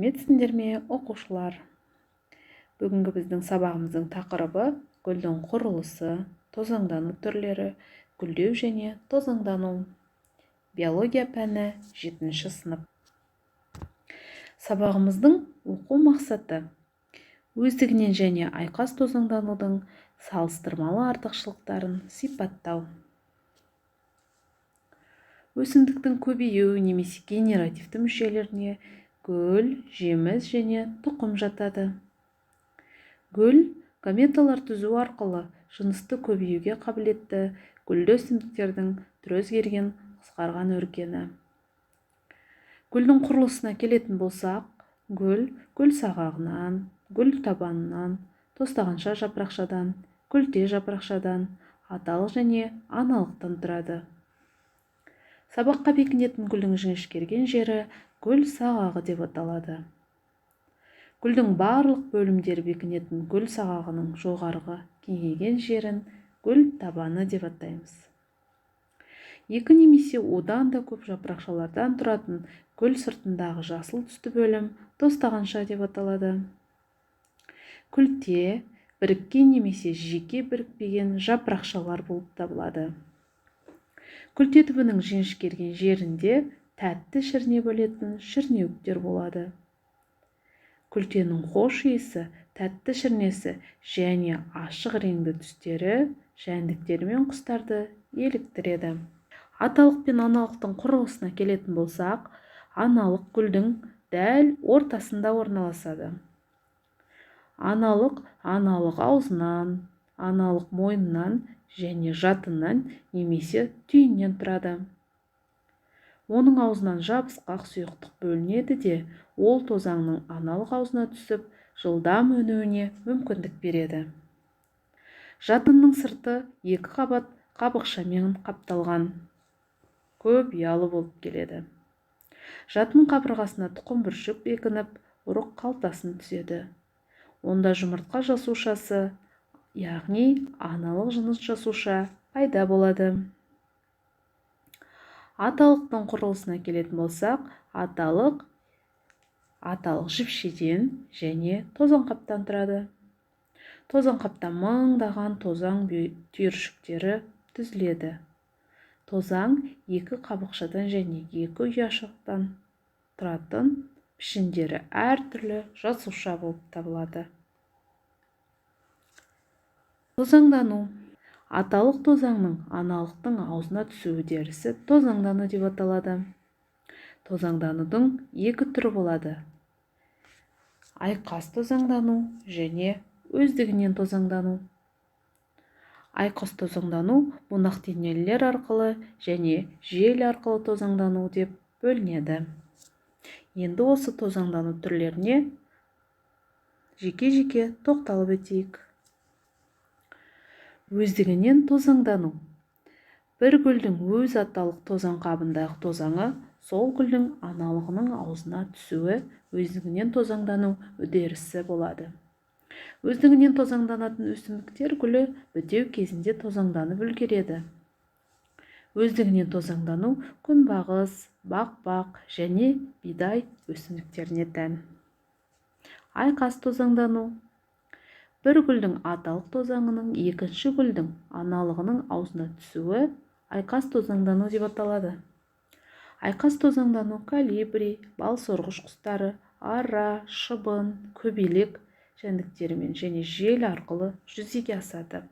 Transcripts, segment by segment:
сәлеметсіңдер ме, оқушылар? Бүгінгі біздің сабағымыздың тақырыбы гүлдің құрылысы, тозаңдану түрлері, гүлдеу және тозаңдану. Биология пәні 7-ші сынып. Сабағымыздың оқу мақсаты өздігінен және айқас тозаңданудың салыстырмалы артықшылықтарын сипаттау. Өсімдіктің көбею немесе генеративті мүшелеріне гүл, жеміс және тұқым жатады. Гүл гаметалар түзу арқылы жынысты көбеюге қабілетті гүлді өсімдіктердің түрі өзгерген қысқарған өркені. Гүлдің құрылысына келетін болсақ, гүл сағағынан, гүл табанынан, тостағанша жапырақшадан, күлте жапырақшадан, аталық және аналықтан тұрады. Сабаққа бекінетін гүлдің жіңішкерген жері гүл сағағы деп аталады. Гүлдің барлық бөлімдері бекінетін гүл сағағының жоғарғы кеңейген жерін гүл табаны деп атаймыз. Екі немесе одан да көп жапырақшалардан тұратын гүл сыртындағы жасыл түсті бөлім тостағанша деп аталады. Күлте біріккен немесе жеке бірікпеген жапырақшалар болып табылады. Күлте түбінің жіңішкерген жерінде тәтті шірне бөлетін шірнеуіктер болады. Күлтенің хош иісі, тәтті шірнесі және ашық реңді түстері жәндіктер мен құстарды еліктіреді. Аталық пен аналықтың құрылысына келетін болсақ, аналық гүлдің дәл ортасында орналасады. Аналық аузынан, аналық мойнынан және жатынан немесе түйіннен тұрады. Оның аузынан жабысқақ сұйықтық бөлінеді де, ол тозаңның аналық аузына түсіп, жылдам өнуіне мүмкіндік береді. Жатынның сырты екі қабат қабықшамен қапталған, көп ұялы болып келеді. Жатын қабырғасына тұқым бүршік бекініп, ұрық қалтасын түседі. Онда жұмыртқа жасушасы, яғни аналық жыныс жасуша пайда болады. Аталықтың құрылысына келетін болсақ, аталық жіпшеден және тозаңқаптан тұрады. Тозаңқаптан мыңдаған тозаң түйіршіктері түзіледі. Тозаң екі қабықшадан және екі ұяшықтан тұратын пішіндері әртүрлі жасуша болып табылады. Тозаңдану. Аталық тозаңның аналықтың аузына түсу үдерісі тозаңдану деп аталады. Тозаңданудың екі түрі болады. Айқас тозаңдану және өздігінен тозаңдану. Айқас тозаңдану бунақденелілер арқылы және жел арқылы тозаңдану деп бөлінеді. Енді осы тозаңдану түрлеріне жеке-жеке тоқталып өтейік. Өздігінен тозаңдану. Бір гүлдің өз аталық тозаң қабындағы тозаңы сол гүлдің аналығының аузына түсуі өздігінен тозаңдану үдерісі болады. Өздігінен тозаңданатын өсімдіктер гүлі бітеу кезінде тозаңданып үлгереді. Өздігінен тозаңдану күнбағыс, бақбақ және бидай өсімдіктеріне тән. Айқас тозаңдану. Бір гүлдің аталық тозаңының екінші гүлдің аналығының аузына түсуі айқас тозаңдану деп аталады. Айқас тозаңдану колибри, бал сорғыш құстары, ара, шыбын, көбелек жәндіктерімен және жел арқылы жүзеге асады.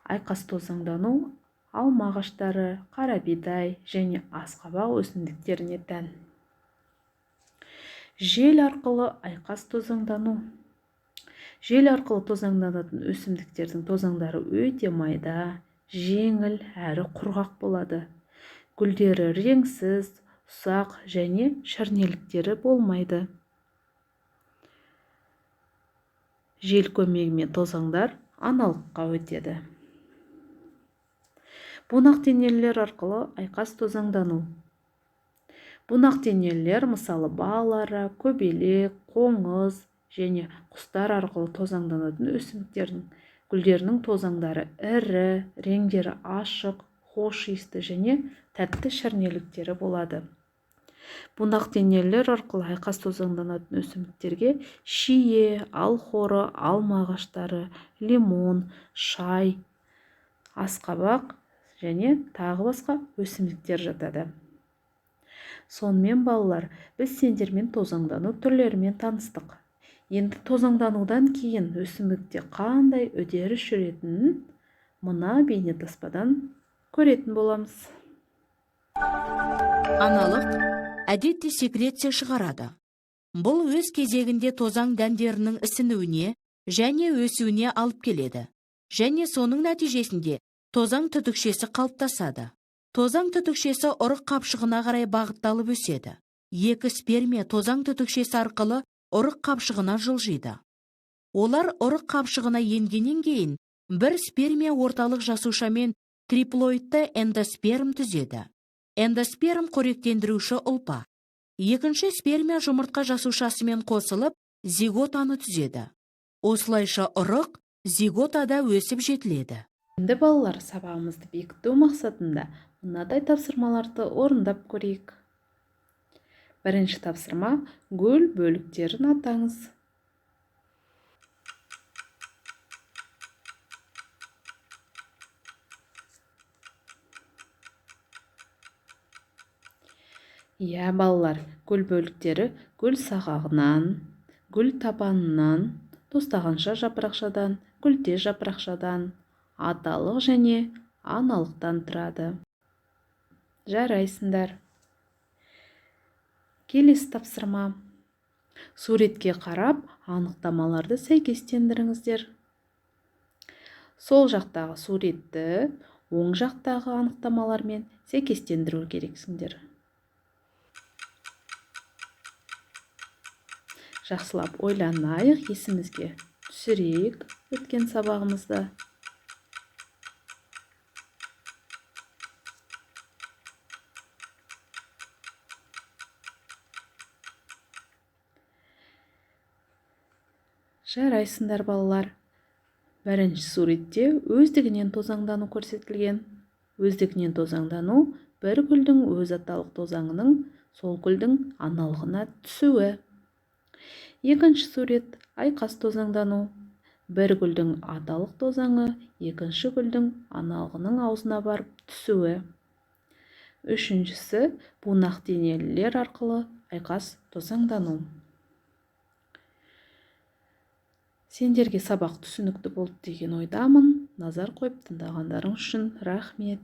Айқас тозаңдану алма ағаштары, қара бидай және асқабақ өсімдіктеріне тән. Жел арқылы айқас тозаңдану. Жел арқылы тозаңданатын өсімдіктердің тозаңдары өте майда, жеңіл әрі құрғақ болады. Гүлдері реңсіз, ұсақ және шірнеліктері болмайды. Жел көмегімен тозаңдар аналыққа өтеді. Бунақденелілер арқылы айқас тозаңдану. Бунақденелілер мысалы бал ара, көбелек, қоңыз және құстар арқылы тозаңданатын өсімдіктердің гүлдерінің тозаңдары ірі, реңдері ашық, хош иісті және тәтті шірнеліктері болады. Бунақ денелер арқылы айқас тозаңданатын өсімдіктерге шие, алхоры, алма ағаштары, лимон, шай, асқабақ және тағы басқа өсімдіктер жатады. Сонымен балалар, біз сендермен тозаңдану түрлерімен таныстық. Енді тозаңданудан кейін өсімдікте қандай үдеріс жүретінін мына бейнетаспадан көретін боламыз. Аналық әдетте секреция шығарады. Бұл өз кезегінде тозаң дәндерінің ісінуіне және өсуіне алып келеді. Және соның нәтижесінде тозаң түтікшесі қалыптасады. Тозаң түтікшесі ұрық қапшығына қарай бағытталып өседі. Екі спермия тозаң түтікшесі арқылы ұрық қапшығына жылжиды. Олар ұрық қапшығына енгеннен кейін бір спермия орталық жасушамен триплоидты эндосперм түзеді. Эндосперм қоректендіруші ұлпа. Екінші спермия жұмыртқа жасушасымен қосылып, зиготаны түзеді. Осылайша ұрық зиготада өсіп жетіледі. Енді балалар, сабағымызды бекіту мақсатында мынадай тапсырмаларды орындап көрейік. Бірінші тапсырма: гүл бөліктерін атаңыз. Иә, балалар, гүл бөліктері гүл сағағынан, гүл табанынан, тостағанша жапырақшадан, күлте жапырақшадан, аталық және аналықтан тұрады. Жарайсыңдар. Келесі тапсырма: суретке қарап, анықтамаларды сәйкестендіріңіздер. Сол жақтағы суретті оң жақтағы анықтамалармен сәйкестендіру керексіңдер. Жақсылап ойланайық, есімізге түсірейік өткен сабағымызды. Жарайсыңдар балалар. Бірінші суретте өздігінен тозаңдану көрсетілген. Өздігінен тозаңдану бір гүлдің өз аталық тозаңының сол гүлдің аналығына түсуі. Екінші сурет айқас тозаңдану. Бір гүлдің аталық тозаңы екінші гүлдің аналығының аузына барып түсуі. Үшіншісі бунақ денелілер арқылы айқас тозаңдану. Сендерге сабақ түсінікті болды деген ойдамын. Назар қойып тыңдағандарың үшін рахмет.